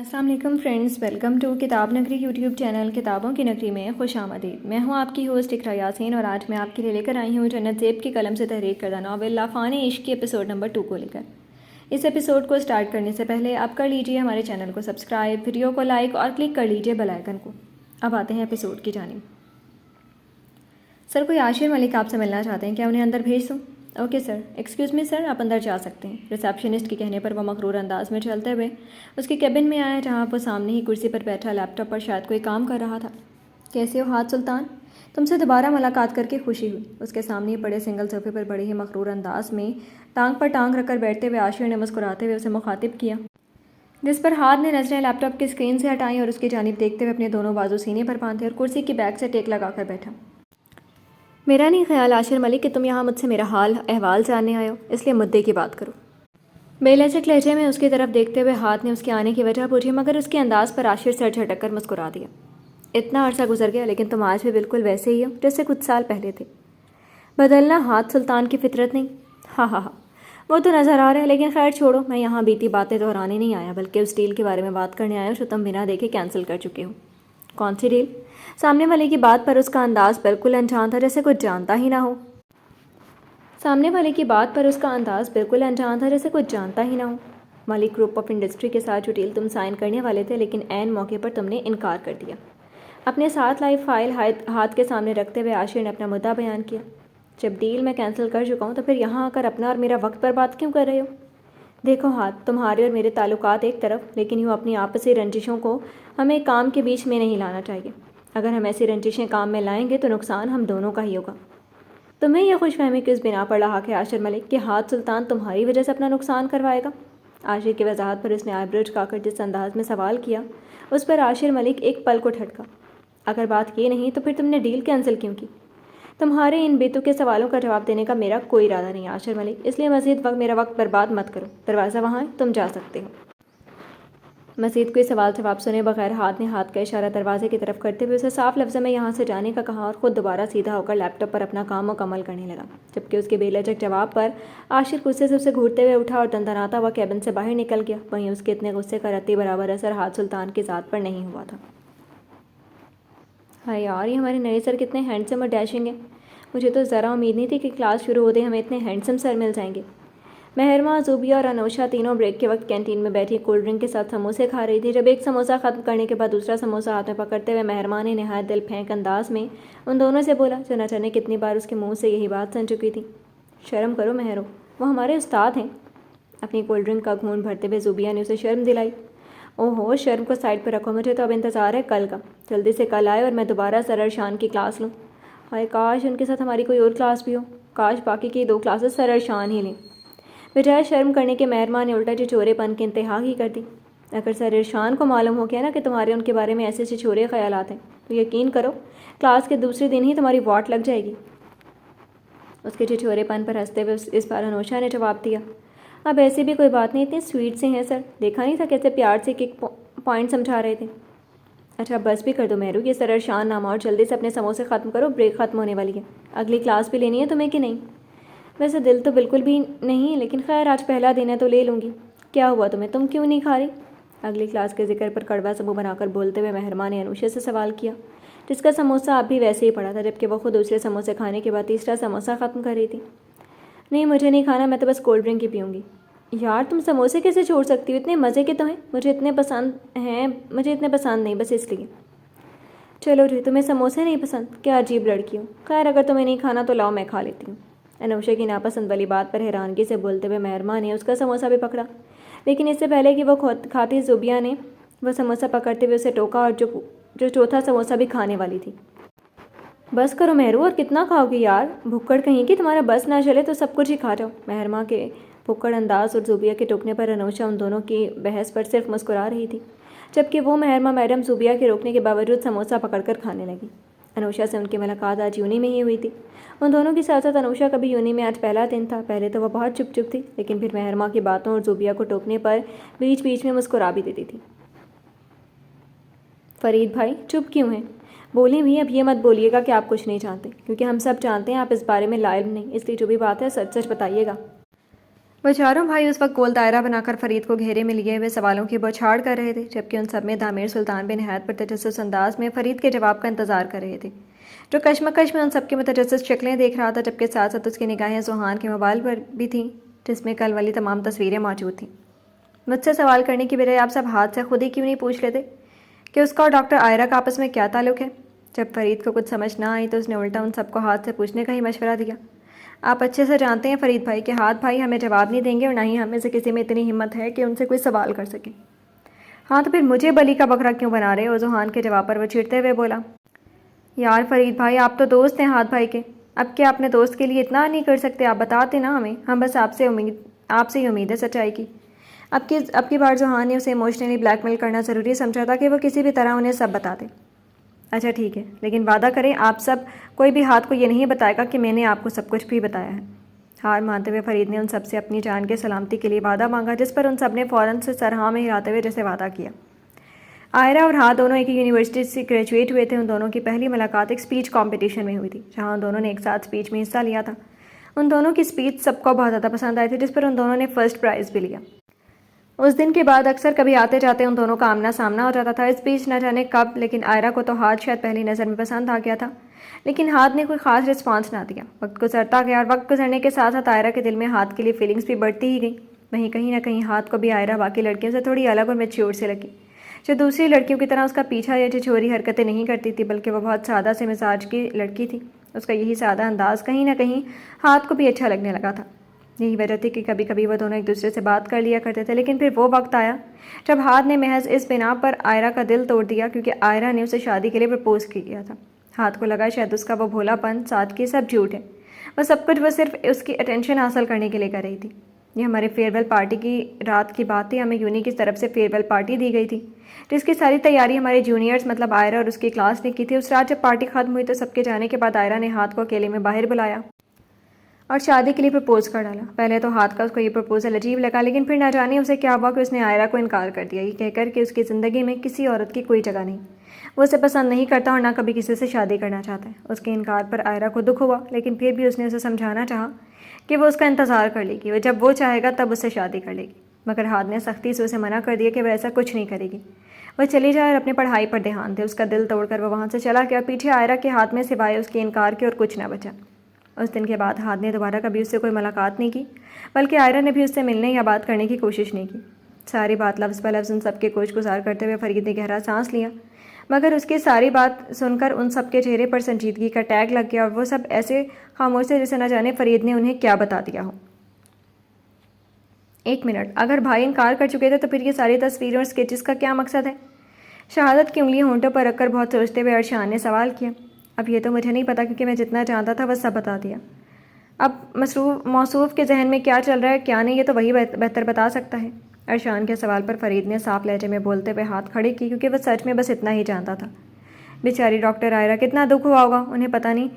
السلام علیکم friends, welcome to کتاب نگری یوٹیوب چینل کتابوں کی نگری میں خوش آمدید۔ میں ہوں آپ کی ہوسٹ اقرا یاسین اور آج میں آپ کے لیے لے کر آئی ہوں جنت زیب کی قلم سے تحریر کردہ ناول لافان عشق کی ایپیسوڈ نمبر 2 کو لے کر۔ اس ایپیسوڈ کو سٹارٹ کرنے سے پہلے آپ کر لیجئے ہمارے چینل کو سبسکرائب، ویڈیو کو لائک اور کلک کر لیجئے بیل آئیکن کو۔ اب آتے ہیں ایپیسوڈ کی جانب۔ سر، کوئی عاشر ملک آپ سے ملنا چاہتے ہیں، کیا انہیں اندر بھیج دوں؟ اوکے سر، ایکسکیوز می سر، آپ اندر جا سکتے ہیں۔ ریسیپشنسٹ کے کہنے پر وہ مغرور انداز میں چلتے ہوئے اس کے کیبن میں آیا جہاں وہ سامنے ہی کرسی پر بیٹھا لیپ ٹاپ پر شاید کوئی کام کر رہا تھا۔ کیسے ہو حاج سلطان؟ تم سے دوبارہ ملاقات کر کے خوشی ہوئی۔ اس کے سامنے پڑے سنگل صوفے پر بڑے ہی مغرور انداز میں ٹانگ پر ٹانگ رکھ کر بیٹھتے ہوئے عاشر نے مسکراتے ہوئے اسے مخاطب کیا، جس پر ہاتھ نے نظریں لیپ ٹاپ کی اسکرین سے ہٹائیں اور اس کی جانب دیکھتے ہوئے اپنے دونوں بازو سینے پر باندھے اور کرسی کی بیک سے ٹیک لگا کر بیٹھا۔ میرا نہیں خیال عاشر ملک کہ تم یہاں مجھ سے میرا حال احوال جاننے آئے ہو، اس لیے مدعے کی بات کرو۔ بے لچک لہجے میں اس کی طرف دیکھتے ہوئے ہاتھ نے اس کے آنے کی وجہ پوچھی، مگر اس کے انداز پر عاشر سر جھٹک کر مسکرا دیا۔ اتنا عرصہ گزر گیا لیکن تم آج بھی بالکل ویسے ہی ہو جیسے کچھ سال پہلے تھے۔ بدلنا حاج سلطان کی فطرت نہیں۔ ہاں ہاں ہاں، وہ تو نظر آ رہا ہے، لیکن خیر چھوڑو، میں یہاں بیتی باتیں دہرانے نہیں آیا بلکہ اس ڈیل کے بارے میں بات کرنے آیا ہوں جو تم بنا دیکھے کینسل کر چکے ہو۔ کون سی ڈیل؟ سامنے والے کی بات پر اس کا انداز بالکل انجان تھا جیسے کچھ جانتا ہی نہ ہو۔ ملک گروپ آف انڈسٹری کے ساتھ جو ڈیل تم سائن کرنے والے تھے، لیکن عین موقع پر تم نے انکار کر دیا۔ اپنے ساتھ لائی فائل ہاتھ کے سامنے رکھتے ہوئے عاشر نے اپنا مدعا بیان کیا۔ جب ڈیل میں کینسل کر چکا ہوں تو پھر یہاں آ کر اپنا اور میرا وقت برباد کیوں کر رہے ہو؟ دیکھو ہاتھ، تمہارے اور میرے تعلقات ایک طرف، لیکن یوں اپنی آپسی رنجشوں کو ہمیں کام کے بیچ میں نہیں لانا چاہیے۔ اگر ہم ایسی رنجشیں کام میں لائیں گے تو نقصان ہم دونوں کا ہی ہوگا۔ تمہیں یہ خوش فہمی کس بنا پر لاحق ہے عاشر ملک کہ حاج سلطان تمہاری وجہ سے اپنا نقصان کروائے گا؟ عاشر کی وضاحت پر اس نے آئی برو جھکا کر جس انداز میں سوال کیا، اس پر عاشر ملک ایک پل کو ٹھٹکا۔ اگر بات یہ نہیں تو پھر تم نے ڈیل کینسل کیوں کی؟ تمہارے ان بیتو کے سوالوں کا جواب دینے کا میرا کوئی ارادہ نہیں عاشر ملک، اس لیے مزید میرا وقت برباد مت کرو۔ دروازہ وہاں ہے، تم جا سکتے ہو۔ مزید کوئی سوال جواب سنے بغیر ہاتھ نے ہاتھ کا اشارہ دروازے کی طرف کرتے ہوئے اسے صاف لفظوں میں یہاں سے جانے کا کہا اور خود دوبارہ سیدھا ہو کر لیپ ٹاپ پر اپنا کام مکمل کرنے لگا، جبکہ اس کے بے لچک جواب پر عاشر غصے سے اسے گھورتے ہوئے اٹھا اور دندناتا ہوا کیبن سے باہر نکل گیا۔ وہیں اس کے اتنے غصے کا رتی برابر اثر حاج سلطان کی ذات پر نہیں ہوا تھا۔ ہائے یار، یہ ہمارے نئے سر کتنے ہینڈسم اور ڈیشنگ ہیں۔ مجھے تو ذرا امید نہیں تھی کہ کلاس شروع ہوتے ہمیں اتنے ہینڈسم سر مل جائیں گے۔ مہرماں، زوبیہ اور انوشا تینوں بریک کے وقت کینٹین میں بیٹھی کولڈ ڈرنک کے ساتھ سموسے کھا رہی تھی۔ جب ایک سموسہ ختم کرنے کے بعد دوسرا سموسہ ہاتھ میں پکڑتے ہوئے مہرماں نے نہایت دل پھینک انداز میں ان دونوں سے بولا، جو نہ جانے کتنی بار اس کے منہ سے یہی بات سن چکی تھی، شرم کرو مہرو، وہ ہمارے استاد ہیں۔ اپنی کولڈ ڈرنک کا گھونٹ بھرتے ہوئے زوبیہ نے اسے شرم دلائی۔ اوہو، شرم کو سائڈ پہ رکھو، مجھے تو اب انتظار ہے کل کا۔ جلدی سے کل آئے اور میں دوبارہ سر ارشان کی کلاس لوں۔ ہائے کاش ان کے ساتھ ہماری کوئی اور کلاس بھی ہو، کاش باقی کی 2 کلاسز سر ارشان ہی لیں۔ بجائے شرم کرنے کے مہرماں نے الٹا چچورے پن کی انتہا ہی کر دی۔ اگر سر ارشان کو معلوم ہو گیا نا کہ تمہارے ان کے بارے میں ایسے چچورے خیالات ہیں تو یقین کرو کلاس کے دوسرے دن ہی تمہاری واٹ لگ جائے گی۔ اس کے چچورے پن پر ہنستے ہوئے اس بار انوشا نے جواب دیا، اب ایسی بھی کوئی بات نہیں، اتنے سویٹ سے ہیں سر، دیکھا نہیں تھا کیسے پیار سے ایک پوائنٹ سمجھا رہے تھے۔ اچھا بس بھی کر دو مہرو، یہ سر ارشان نام اور جلدی سے اپنے سموسے ختم کرو، بریک ختم ہونے والی ہے۔ اگلی کلاس بھی لینی ہے تمہیں کہ نہیں؟ ویسے دل تو بالکل بھی نہیں، لیکن خیر آج پہلا دن ہے تو لے لوں گی۔ کیا ہوا تمہیں، تم کیوں نہیں کھا رہی؟ اگلی کلاس کے ذکر پر کڑوا سا منہ بنا کر بولتے ہوئے مہرماں نے انوشا سے سوال کیا، جس کا سموسہ اب بھی ویسے ہی پڑا تھا جبکہ وہ خود دوسرے سموسے کھانے کے بعد تیسرا سموسہ ختم کر رہی تھی۔ نہیں مجھے نہیں کھانا، میں تو بس کولڈ ڈرنک ہی پیوں گی۔ یار تم سموسے کیسے چھوڑ سکتی ہو، اتنے مزے کے تو ہیں، مجھے اتنے پسند نہیں بس اس لیے۔ چلو جی، تمہیں سموسے نہیں پسند، کیا عجیب لڑکی ہو۔ خیر اگر تمہیں نہیں کھانا تو لاؤ میں کھا لیتی ہوں۔ انوشا کی ناپسند والی بات پر حیرانگی سے بولتے ہوئے مہرماں نے اس کا سموسہ بھی پکڑا، لیکن اس سے پہلے کہ وہ کھاتی زوبیہ نے وہ سموسہ پکڑتے ہوئے اسے ٹوکا اور جو چوتھا سموسہ بھی کھانے والی تھی۔ بس کرو مہرو، اور کتنا کھاؤ گی یار، بھکڑ کہیں کہ تمہارا بس نہ چلے تو سب کچھ ہی کھا جاؤ۔ مہرماں کے بھکڑ انداز اور زوبیہ کے ٹوکنے پر انوشا ان دونوں کی بحث پر صرف مسکرا رہی تھی، جبکہ وہ مہرماں میڈم زوبیہ کے روکنے کے باوجود سموسہ پکڑ کر کھانے لگی۔ انوشا سے ان کی ملاقات آج یونی میں ہی ہوئی تھی۔ ان دونوں کی ساتھ ساتھ انوشا کا بھی یونی میں آج پہلا دن تھا۔ پہلے تو وہ بہت چپ چپ تھی، لیکن پھر مہرماں کی باتوں اور زوبیہ کو ٹوکنے پر بیچ بیچ میں مسکرا بھی دیتی تھی۔ فرید بھائی چپ کیوں ہیں؟ بولیں بھی، اب یہ مت بولیے گا کہ آپ کچھ نہیں جانتے، کیونکہ ہم سب جانتے ہیں آپ اس بارے میں لائل نہیں، اس لیے جو بھی بات ہے سچ سچ بتائیے گا۔ وہ چاروں بھائی اس وقت گول دائرہ بنا کر فرید کو گھیرے میں لیے ہوئے سوالوں کی بوچھاڑ کر رہے تھے، جبکہ ان سب میں تعمیر سلطان بھی نہایت پرتجسس انداز میں فرید کے جواب کا انتظار کر رہے تھے، جو کشمکش میں ان سب کی متجسس شکلیں دیکھ رہا تھا، جبکہ ساتھ ساتھ اس کی نگاہیں سوہان کے موبائل پر بھی تھیں، جس میں کل والی تمام تصویریں موجود تھیں۔ مجھ سے سوال کرنے کی بجائے آپ سب ہاتھ سے خود ہی کیوں نہیں پوچھ لیتے کہ اس کا اور ڈاکٹر عائرہ کا آپس میں کیا تعلق ہے؟ جب فرید کو کچھ سمجھ نہ آئی تو اس نے الٹا ان سب کو ہاتھ سے پوچھنے کا ہی مشورہ دیا۔ آپ اچھے سے جانتے ہیں فرید بھائی کہ ہاتھ بھائی ہمیں جواب نہیں دیں گے، اور نہ ہی ہم میں سے کسی میں اتنی ہمت ہے کہ ان سے کوئی سوال کر سکیں۔ ہاں تو پھر مجھے بلی کا بکرا کیوں بنا رہے ہو؟ ذوحان کے جواب پر وہ چڑھتے ہوئے بولا۔ یار فرید بھائی، آپ تو دوست ہیں ہاتھ بھائی کے، اب کیا اپنے دوست کے لیے اتنا نہیں کر سکتے؟ آپ بتاتے نا ہمیں، ہم بس آپ سے ہی امید ہے سچائی کی۔ اب کی بار ذوحان نے اسے ایموشنلی بلیک میل کرنا ضروری سمجھا تھا کہ وہ کسی بھی طرح انہیں سب بتا دے۔ اچھا ٹھیک ہے، لیکن وعدہ کریں آپ سب کوئی بھی ہاتھ کو یہ نہیں بتائے گا کہ میں نے آپ کو سب کچھ بھی بتایا ہے۔ ہار مانتے ہوئے فرید نے ان سب سے اپنی جان کے سلامتی کے لیے وعدہ مانگا، جس پر ان سب نے فوراً سے سر ہاں میں ہلاتے ہوئے جیسے وعدہ کیا۔ عائرہ اور ہاں دونوں ایک ہی یونیورسٹی سے گریجویٹ ہوئے تھے۔ ان دونوں کی پہلی ملاقات ایک سپیچ کمپٹیشن میں ہوئی تھی، جہاں ان دونوں نے ایک ساتھ سپیچ میں حصہ لیا تھا۔ ان دونوں کی سپیچ سب کو بہت زیادہ پسند آئی تھی، جس پر ان دونوں نے فرسٹ پرائز بھی لیا۔ اس دن کے بعد اکثر کبھی آتے جاتے ان دونوں کا آمنا سامنا ہو جاتا تھا۔ اس بیچ نہ جانے کب لیکن عائرہ کو تو ہاتھ شاید پہلی نظر میں پسند آ گیا تھا، لیکن ہاتھ نے کوئی خاص رسپانس نہ دیا۔ وقت گزرتا گیا اور وقت گزرنے کے ساتھ ساتھ عائرہ کے دل میں ہاتھ کے لیے فیلنگز بھی بڑھتی ہی گئیں۔ وہیں کہیں نہ کہیں ہاتھ کو بھی عائرہ باقی لڑکیوں سے تھوڑی الگ اور میچیور سے لگی، جو دوسری لڑکیوں کی طرح اس کا پیچھا یا چھچوری حرکتیں نہیں کرتی تھی، بلکہ وہ بہت سادہ سے مزاج کی لڑکی تھی۔ اس کا یہی سادہ انداز کہیں نہ کہیں ہاتھ کو بھی اچھا لگنے لگا تھا۔ یہی وجہ تھی کہ کبھی کبھی وہ دونوں ایک دوسرے سے بات کر لیا کرتے تھے، لیکن پھر وہ وقت آیا جب ہاتھ نے محض اس بنا پر عائرہ کا دل توڑ دیا کیونکہ عائرہ نے اسے شادی کے لیے پرپوز کیا تھا۔ ہاتھ کو لگا شاید اس کا وہ بھولا پن، سادگی سب جھوٹ ہے، وہ سب کچھ وہ صرف اس کی اٹینشن حاصل کرنے کے لیے کر رہی تھی۔ یہ ہمارے فیئر ویل پارٹی کی رات کی بات تھی۔ ہمیں یونی کی طرف سے فیئر ویل پارٹی دی گئی تھی، جس کی ساری تیاری ہمارے جونیئرز مطلب عائرہ اور اس کی کلاس نے کی تھی۔ اس رات جب پارٹی ختم ہوئی تو سب کے جانے کے بعد عائرہ نے ہاتھ کو اکیلے میں باہر بلایا اور شادی کے لیے پرپوز کر ڈالا۔ پہلے تو ہاتھ کا اس کو یہ پرپوزل عجیب لگا، لیکن پھر نہ جانے اسے کیا ہوا کہ اس نے عائرہ کو انکار کر دیا، یہ کہہ کر کہ اس کی زندگی میں کسی عورت کی کوئی جگہ نہیں، وہ اسے پسند نہیں کرتا اور نہ کبھی کسی سے شادی کرنا چاہتا ہے۔ اس کے انکار پر عائرہ کو دکھ ہوا، لیکن پھر بھی اس نے اسے سمجھانا چاہا کہ وہ اس کا انتظار کر لے گی، وہ جب وہ چاہے گا تب اس سے شادی کر لے گی، مگر ہاتھ نے سختی سے اسے منع کر دیا کہ وہ ایسا کچھ نہیں کرے گی، وہ چلی جائے اور اپنی پڑھائی پر دھیان دے۔ اس کا دل توڑ کر وہ وہاں سے چلا گیا، پیچھے عائرہ کے ہاتھ میں سوائے اس کے انکار کے اور کچھ نہ بچا۔ اس دن کے بعد ہاتھ نے دوبارہ کبھی اس سے کوئی ملاقات نہیں کی، بلکہ عائرہ نے بھی اس سے ملنے یا بات کرنے کی کوشش نہیں کی۔ ساری بات لفظ بہ لفظ ان سب کے کوچ گزار کرتے ہوئے فرید نے گہرا سانس لیا، مگر اس کی ساری بات سن کر ان سب کے چہرے پر سنجیدگی کا ٹیگ لگ گیا اور وہ سب ایسے خاموش تھے جیسے نہ جانے فرید نے انہیں کیا بتا دیا ہو۔ ایک منٹ، اگر بھائی انکار کر چکے تھے تو پھر یہ ساری تصویریں اور اسکیچز کا کیا مقصد ہے؟ شہادت کی انگلیاں ہونٹوں پر رکھ کر بہت سوچتے ہوئے ارشان نے سوال کیا۔ اب یہ تو مجھے نہیں پتا، کیونکہ میں جتنا جانتا تھا وہ سب بتا دیا۔ اب موصوف کے ذہن میں کیا چل رہا ہے کیا نہیں، یہ تو وہی بہتر بتا سکتا ہے۔ ارشان کے سوال پر فرید نے صاف لہجے میں بولتے ہوئے ہاتھ کھڑے کی، کیونکہ وہ سچ میں بس اتنا ہی جانتا تھا۔ بیچاری ڈاکٹر عائرہ کتنا دکھ ہوا ہوگا، انہیں پتہ نہیں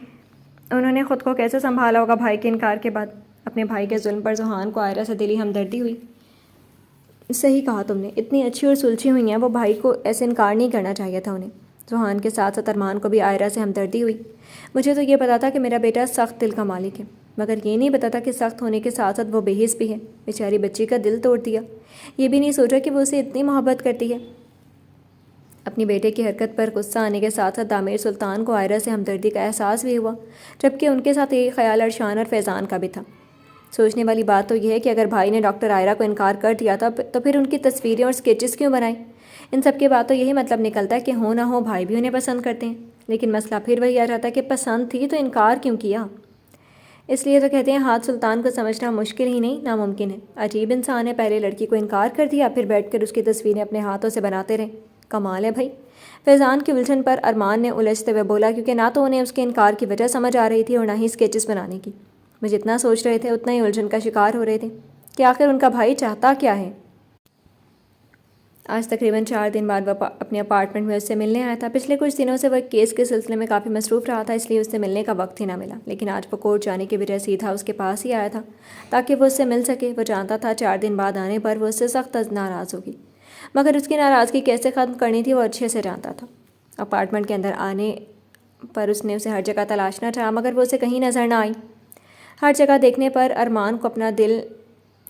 انہوں نے خود کو کیسے سنبھالا ہوگا بھائی کے انکار کے بعد۔ اپنے بھائی کے ظلم پر ذوحان کو عائرہ سے دلی ہمدردی ہوئی۔ صحیح کہا تم نے، اتنی اچھی اور سلجھی ہوئی ہیں، وہ بھائی کو ایسے انکار نہیں کرنا چاہیے تھا انہیں۔ ذوحان کے ساتھ ساتھ ارمان کو بھی عائرہ سے ہمدردی ہوئی۔ مجھے تو یہ پتا تھا کہ میرا بیٹا سخت دل کا مالک ہے، مگر یہ نہیں پتا تھا کہ سخت ہونے کے ساتھ ساتھ وہ بے حس بھی ہے۔ بیچاری بچی کا دل توڑ دیا، یہ بھی نہیں سوچا کہ وہ اسے اتنی محبت کرتی ہے۔ اپنی بیٹے کی حرکت پر غصہ آنے کے ساتھ ساتھ تعمیر سلطان کو عائرہ سے ہمدردی کا احساس بھی ہوا، جبکہ ان کے ساتھ یہی خیال ارشان اور فیضان کا بھی تھا۔ سوچنے والی بات تو یہ ہے کہ اگر بھائی نے ڈاکٹر عائرہ کو انکار کر دیا تھا تو پھر ان کی تصویریں اور اسکیچز کیوں بنائیں؟ ان سب کے بعد تو یہی مطلب نکلتا ہے کہ ہو نہ ہو بھائی بھی انہیں پسند کرتے ہیں، لیکن مسئلہ پھر وہی آ جاتا ہے کہ پسند تھی تو انکار کیوں کیا؟ اس لیے تو کہتے ہیں ہاتھ سلطان کو سمجھنا مشکل ہی نہیں ناممکن ہے۔ عجیب انسان ہے، پہلے لڑکی کو انکار کر دیا، پھر بیٹھ کر اس کی تصویریں اپنے ہاتھوں سے بناتے رہے، کمال ہے بھائی۔ فیضان کی الجھن پر ارمان نے الجھتے ہوئے بولا، کیونکہ نہ تو انہیں اس کے انکار کی وجہ سمجھ آ رہی تھی اور نہ ہی اسکیچز بنانے کی۔ وہ جتنا سوچ رہے تھے اتنا ہی الجھن کا شکار ہو رہے تھے کہ آخر ان کا بھائی چاہتا کیا ہے۔ آج تقریباً 4 دن بعد وہ اپنے اپارٹمنٹ میں اس سے ملنے آیا تھا۔ پچھلے کچھ دنوں سے وہ ایک کیس کے سلسلے میں کافی مصروف رہا تھا، اس لیے اس سے ملنے کا وقت ہی نہ ملا، لیکن آج وہ کورٹ جانے کی بجائے سیدھا اس کے پاس ہی آیا تھا تاکہ وہ اس سے مل سکے۔ وہ جانتا تھا 4 دن بعد آنے پر وہ اس سے سخت ناراض ہوگی، مگر اس کی ناراضگی کیسے ختم کرنی تھی وہ اچھے سے جانتا تھا۔ اپارٹمنٹ کے اندر آنے پر اس نے اسے ہر جگہ تلاشنا چاہا، مگر وہ اسے کہیں نظر نہ آئی۔ ہر جگہ دیکھنے پر ارمان کو اپنا دل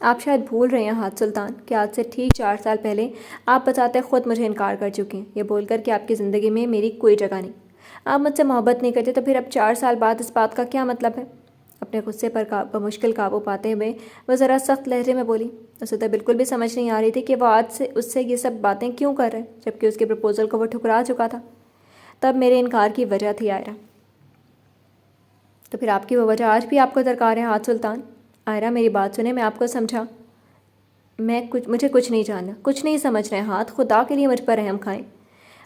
آپ شاید بھول رہے ہیں حاج سلطان کہ آج سے ٹھیک 4 سال پہلے آپ بتاتے خود مجھے انکار کر چکی ہیں، یہ بول کر کہ آپ کی زندگی میں میری کوئی جگہ نہیں، آپ مجھ سے محبت نہیں کرتے، تو پھر اب 4 سال بعد اس بات کا کیا مطلب ہے؟ اپنے غصے پر بمشکل قابو پاتے ہوئے وہ ذرا سخت لہجے میں بولی۔ اسے تو بالکل بھی سمجھ نہیں آ رہی تھی کہ وہ آج سے اس سے یہ سب باتیں کیوں کر رہے، جبکہ اس کے پرپوزل کو وہ ٹھکرا چکا تھا۔ تب میرے انکار کی وجہ تھی آئرہ۔ تو پھر آپ کی وہ وجہ آج بھی آپ کو درکار ہے حاج سلطان؟ آئرہ میری بات سنیں، میں آپ کو سمجھا، مجھے کچھ نہیں جاننا، کچھ نہیں سمجھ رہے ہاتھ، خدا کے لیے مجھ پر رحم کھائیں۔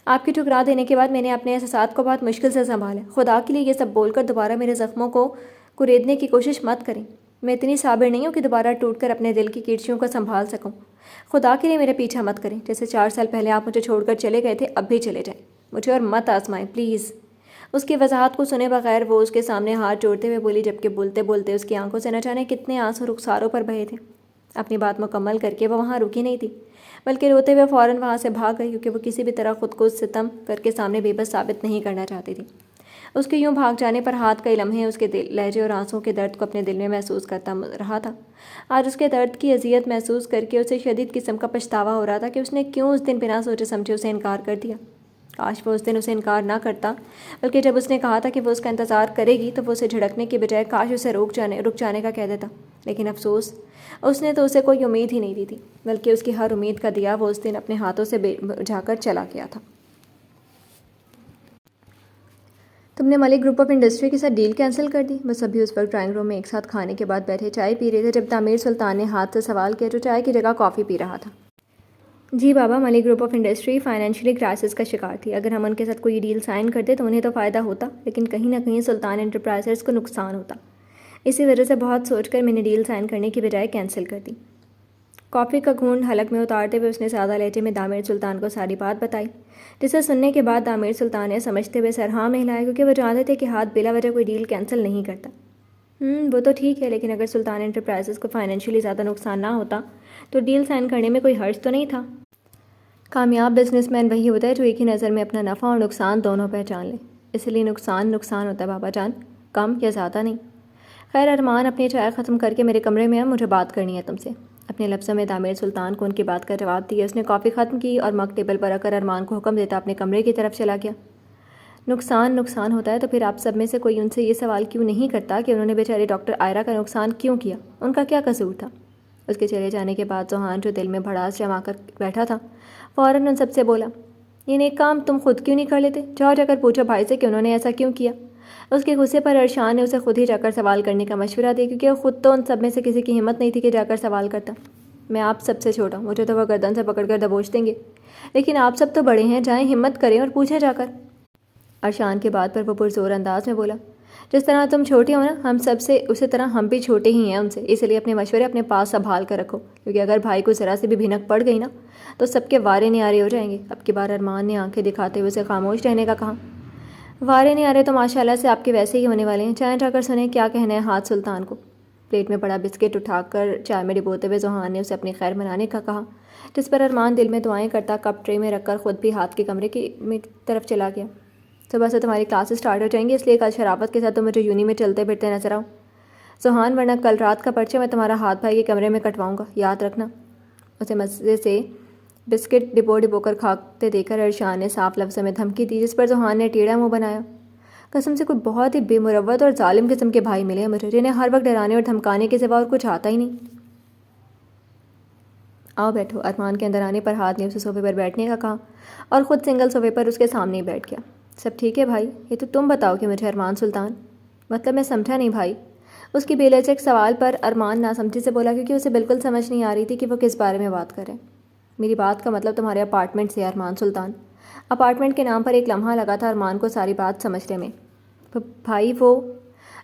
آپ کی ٹھکرا دینے کے بعد میں نے اپنے احساسات کو بہت مشکل سے سنبھالا، خدا کے لیے یہ سب بول کر دوبارہ میرے زخموں کو کریدنے کی کوشش مت کریں، میں اتنی صابر نہیں ہوں کہ دوبارہ ٹوٹ کر اپنے دل کی کیچڑیوں کو سنبھال سکوں۔ خدا کے لیے میرا پیچھا مت کریں، جیسے 4 سال پہلے آپ مجھے چھوڑ کر چلے گئے تھے، اب بھی چلے جائیں مجھے اور مت آزمائیں پلیز۔ اس کی وضاحت کو سنے بغیر وہ اس کے سامنے ہاتھ جوڑتے ہوئے بولی، جبکہ بولتے بولتے اس کی آنکھوں سے نہ جانے کتنے آنسو رخساروں پر بہے تھے۔ اپنی بات مکمل کر کے وہ وہاں رکی نہیں تھی، بلکہ روتے ہوئے فوراً وہاں سے بھاگ گئی، کیونکہ وہ کسی بھی طرح خود کو ستم کر کے سامنے بے بس ثابت نہیں کرنا چاہتی تھی۔ اس کے یوں بھاگ جانے پر ہاتھ کئی لمحے اس کے لہجے اور آنسوؤں کے درد کو اپنے دل میں محسوس کرتا رہا تھا۔ آج اس کے درد کی اذیت محسوس کر کے اسے شدید قسم کا پچھتاوا ہو رہا تھا کہ اس نے کیوں اس دن بنا سوچے سمجھے اسے انکار کر دیا۔ کاش وہ اس دن اسے انکار نہ کرتا، بلکہ جب اس نے کہا تھا کہ وہ اس کا انتظار کرے گی تو وہ اسے جھڑکنے کی بجائے کاش اسے رک جانے کا کہہ دیتا۔ لیکن افسوس، اس نے تو اسے کوئی امید ہی نہیں دی تھی، بلکہ اس کی ہر امید کا دیا وہ اس دن اپنے ہاتھوں سے بجھا کر چلا گیا تھا۔ تم نے ملک گروپ آف انڈسٹری کے ساتھ ڈیل کینسل کر دی؟ وہ سبھی اس وقت ڈرائنگ روم میں ایک ساتھ کھانے کے بعد بیٹھے چائے پی رہے تھے جب تعمیر سلطان نے ہاتھ سے سوال کیا، جو چائے کی جگہ کافی پی رہا تھا۔ جی بابا، Malik group of industry financially crisis کا شکار تھی، اگر ہم ان کے ساتھ کوئی ڈیل سائن کرتے تو انہیں تو فائدہ ہوتا، لیکن کہیں نہ کہیں سلطان انٹرپرائزز کو نقصان ہوتا، اسی وجہ سے بہت سوچ کر میں نے ڈیل سائن کرنے کی بجائے کینسل کر دی۔ کافی کا گھونٹ حلق میں اتارتے ہوئے اس نے سادہ لہجے میں دامیر سلطان کو ساری بات بتائی، جسے سننے کے بعد دامیر سلطان نے سمجھتے ہوئے سر ہاں میں ہلایا، کیونکہ وہ جانتے تھے کہ ہاتھ بلا وجہ کوئی ڈیل کینسل نہیں کرتا۔ وہ تو ٹھیک ہے، لیکن اگر سلطان انٹرپرائزز کو فائنینشلی زیادہ نقصان نہ ہوتا تو ڈیل سائن کرنے میں کوئی حرج تو نہیں تھا۔ کامیاب بزنس مین وہی ہوتا ہے جو ایک ہی نظر میں اپنا نفع اور نقصان دونوں پہچان لے، اس لیے نقصان ہوتا ہے بابا جان، کم یا زیادہ نہیں۔ خیر ارمان، اپنی چائے ختم کر کے میرے کمرے میں مجھے بات کرنی ہے تم سے۔ اپنے لفظوں میں تعمیر سلطان کو ان کی بات کا جواب دیا۔ اس نے کافی ختم کی اور مگ ٹیبل پر رکھ کر ارمان کو حکم دیتا اپنے کمرے کی طرف چلا گیا۔ نقصان ہوتا ہے تو پھر آپ سب میں سے کوئی ان سے یہ سوال کیوں نہیں کرتا کہ انہوں نے بیچاری ڈاکٹر آئرہ کا نقصان کیوں کیا؟ ان کا کیا قصور تھا؟ اس کے چلے جانے کے بعد ذوحان، جو دل میں بھڑاس جما کر بیٹھا تھا، فوراً ان سب سے بولا، یہ نیک کام تم خود کیوں نہیں کر لیتے؟ جاؤ جا کر پوچھو بھائی سے کہ انہوں نے ایسا کیوں کیا۔ اس کے غصے پر ارشان نے اسے خود ہی جا کر سوال کرنے کا مشورہ دیا، کیونکہ خود تو ان سب میں سے کسی کی ہمت نہیں تھی کہ جا کر سوال کرتا۔ میں آپ سب سے چھوٹا ہوں، مجھے تو وہ گردن سے پکڑ کر دبوچ دیں گے، لیکن آپ سب تو بڑے ہیں، جائیں ہمت کریں اور پوچھیں جا کر۔ ارشان کے بات پر وہ پرزور انداز میں بولا، جس طرح تم چھوٹے ہو نا ہم سب سے، اسی طرح ہم بھی چھوٹے ہی ہیں ان سے، اس لیے اپنے مشورے اپنے پاس سنبھال کر رکھو، کیونکہ اگر بھائی کو ذرا سی بھی بھنک پڑ گئی نا تو سب کے وارے نیارے ہو جائیں گے۔ اب کی بار ارمان نے آنکھیں دکھاتے ہوئے اسے خاموش رہنے کا کہا۔ وارے نیارے تو ماشاءاللہ سے آپ کے ویسے ہی ہونے والے ہیں، چائیں جا کر سنیں کیا کہنا ہے حاج سلطان کو۔ پلیٹ میں پڑا بسکٹ اٹھا کر چائے میں ڈبوتے ہوئے ذوحان نے اسے اپنی خیر منانے کا کہا، جس پر ارمان دل میں دعائیں کرتا کپ ٹرے میں رکھ کر خود بھی ہاتھ کے کمرے کی طرف چلا گیا۔ صبح سے تمہاری کلاسز سٹارٹ ہو جائیں گی، اس لیے کل شرافت کے ساتھ تم مجھے یونی میں چلتے پھرتے نظر آؤ ذوحان، ورنہ کل رات کا پرچہ میں تمہارا ہاتھ بھائی کے کمرے میں کٹواؤں گا، یاد رکھنا۔ اسے مزے سے بسکٹ ڈبو کر کھاتے دے کر ارشان نے صاف لفظوں میں دھمکی دی، جس پر ذوحان نے ٹیڑھا منہ بنایا۔ قسم سے کوئی بہت ہی بے مروت اور ظالم قسم کے بھائی ملے ہیں مجھے، جنہیں ہر وقت ڈرانے اور دھمکانے کے سوا اور کچھ آتا ہی نہیں۔ آؤ بیٹھو۔ ارمان کے اندر آنے پر ہاتھ نے اسے صوفے پر بیٹھنے کا کہا اور خود سنگل صوفے پر اس کے سامنے ہی بیٹھ گیا۔ سب ٹھیک ہے بھائی؟ یہ تو تم بتاؤ کہ مجھے ارمان سلطان، مطلب میں سمجھا نہیں بھائی۔ اس کی بے لچک سوال پر ارمان ناسمجھی سے بولا، کیونکہ اسے بالکل سمجھ نہیں آ رہی تھی کہ وہ کس بارے میں بات کرے۔ میری بات کا مطلب تمہارے اپارٹمنٹ سے ارمان سلطان۔ اپارٹمنٹ کے نام پر ایک لمحہ لگا تھا ارمان کو ساری بات سمجھنے میں۔ بھائی وہ،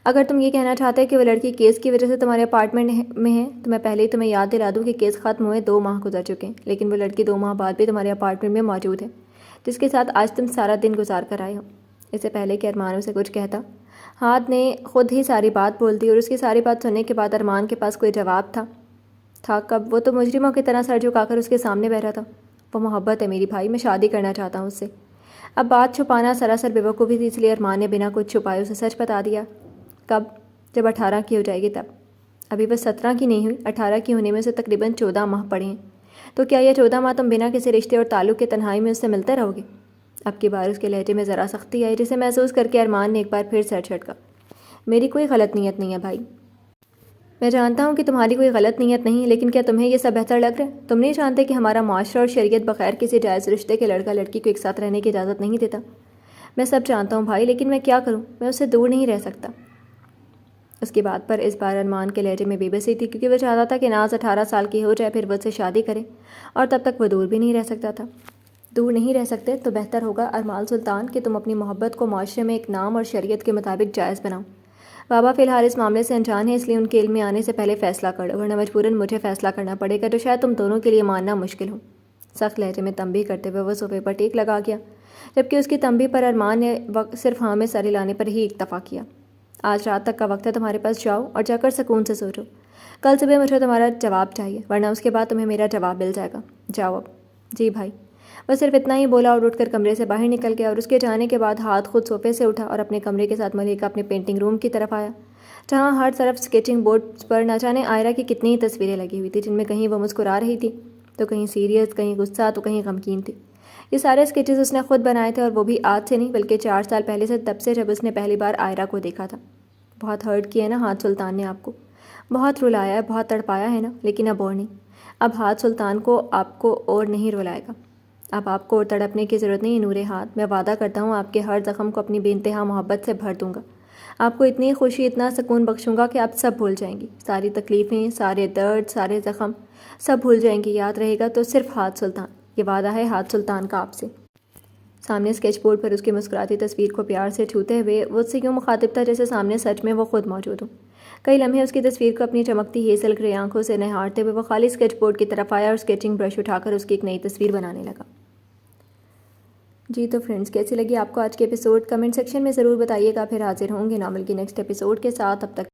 اگر تم یہ کہنا چاہتے کہ وہ لڑکی کیس کی وجہ سے تمہارے اپارٹمنٹ میں ہے تو میں پہلے ہی تمہیں یاد دلا دوں کہ کیس ختم ہوئے 2 ماہ گزر چکے ہیں، لیکن وہ لڑکی 2 ماہ بعد بھی تمہارے اپارٹمنٹ میں موجود ہے، جس کے ساتھ آج تم سارا دن گزار کر آئے ہو۔ اس سے پہلے کہ ارمان اسے کچھ کہتا، ہاتھ نے خود ہی ساری بات بول دی، اور اس کی ساری بات سننے کے بعد ارمان کے پاس کوئی جواب تھا کب؟ وہ تو مجرموں کی طرح سر جھکا کر اس کے سامنے بیٹھا تھا۔ وہ محبت ہے میری بھائی، میں شادی کرنا چاہتا ہوں اس سے۔ اب بات چھپانا سراسر بیوقوفی تھی، اس لیے ارمان نے بنا کچھ چھپائے اسے سچ بتا دیا۔ کب؟ جب 18 کی ہو جائے گی تب۔ ابھی بس 17 کی نہیں ہوئی، 18 کی ہونے میں سے تقریباً 14 ماہ پڑے ہیں، تو کیا یہ 14 ماہ تم بنا کسی رشتے اور تعلق کے تنہائی میں اس سے ملتے رہو گے؟ اب کی بار اس کے لہجے میں ذرا سختی آئی، جسے محسوس کر کے ارمان نے ایک بار پھر سر جھٹکا۔ میری کوئی غلط نیت نہیں ہے بھائی، میں جانتا ہوں کہ تمہاری کوئی غلط نیت نہیں، لیکن کیا تمہیں یہ سب بہتر لگ رہا ہے؟ تم نہیں جانتے کہ ہمارا معاشرہ اور شریعت بغیر کسی جائز رشتے کے لڑکا لڑکی کو ایک ساتھ رہنے کی اجازت نہیں دیتا؟ میں سب جانتا ہوں بھائی، لیکن میں کیا کروں، میں اس سے دور نہیں رہ سکتا۔ اس کی بات پر اس بار ارمان کے لہجے میں بے بسی تھی، کیونکہ وہ چاہتا تھا کہ ناز 18 سال کی ہو جائے، پھر وہ اس سے شادی کرے، اور تب تک وہ دور بھی نہیں رہ سکتا تھا۔ دور نہیں رہ سکتے تو بہتر ہوگا ارمان سلطان کہ تم اپنی محبت کو معاشرے میں ایک نام اور شریعت کے مطابق جائز بناؤ۔ بابا فی الحال اس معاملے سے انجان ہے، اس لیے ان کے علم میں آنے سے پہلے فیصلہ کرو، ورنہ مجبوراً مجھے فیصلہ کرنا پڑے گا جو شاید تم دونوں کے لیے ماننا مشکل ہو۔ سخت لہجے میں تنبیہ کرتے ہوئے وہ صوفے پر ٹیک لگا گیا، جبکہ اس کی تنبیہ پر ارمان نے صرف ہاں میں سر ہلانے پر ہی اکتفا کیا۔ آج رات تک کا وقت ہے تمہارے پاس، جاؤ اور جا کر سکون سے سو جاؤ۔ کل صبح مجھے تمہارا جواب چاہیے، ورنہ اس کے بعد تمہیں میرا جواب مل جائے گا۔ جاؤ اب۔ جی بھائی۔ وہ صرف اتنا ہی بولا اور اٹھ کر کمرے سے باہر نکل گیا، اور اس کے جانے کے بعد ہاتھ خود صوفے سے اٹھا اور اپنے کمرے کے ساتھ ملیکہ اپنے پینٹنگ روم کی طرف آیا، جہاں ہر طرف اسکیچنگ بورڈ پر نہ جانے آئرہ کی کتنی ہی تصویریں لگی ہوئی تھی، جن میں کہیں وہ مسکرا رہی تھی تو کہیں سیریس، کہیں غصہ تو کہیں غمگین تھی۔ یہ سارے اسکیچز اس نے خود بنائے تھے، اور وہ بھی آج سے نہیں بلکہ 4 سال پہلے سے، تب سے جب اس نے پہلی بار آئرہ کو دیکھا تھا۔ بہت ہرٹ کیا ہے نا ہاتھ سلطان نے آپ کو، بہت رلایا ہے، بہت تڑپایا ہے نا، لیکن اب اور نہیں۔ اب ہاتھ سلطان کو آپ کو اور نہیں رلائے گا۔ اب آپ کو اور تڑپنے کی ضرورت نہیں نورے ہاتھ، میں وعدہ کرتا ہوں آپ کے ہر زخم کو اپنی بے انتہا محبت سے بھر دوں گا۔ آپ کو اتنی خوشی، اتنا سکون بخشوں گا کہ آپ سب بھول جائیں گی، ساری تکلیفیں، سارے درد، سارے زخم سب بھول جائیں گی۔ یاد رہے گا تو صرف ہاتھ سلطان، یہ وعدہ ہے ہاتھ سلطان کا آپ سے۔ سامنے اسکیچ بورڈ پر اس کی مسکراتی تصویر کو پیار سے چھوتے ہوئے وہ اس سے یوں مخاطب تھا جیسے سامنے سچ میں وہ خود موجود ہوں۔ کئی لمحے اس کی تصویر کو اپنی چمکتی ہیزل گرے آنکھوں سے نہارتے ہوئے وہ خالی اسکیچ بورڈ کی طرف آیا اور اسکیچنگ برش اٹھا کر اس کی ایک نئی تصویر بنانے لگا۔ جی تو فرینڈز، کیسی لگی آپ کو آج کے ایپیسوڈ؟ کمنٹ سیکشن میں ضرور بتائیے گا۔ پھر حاضر ہوں گے ناول کی نیکسٹ ایپیسوڈ کے ساتھ، اب تک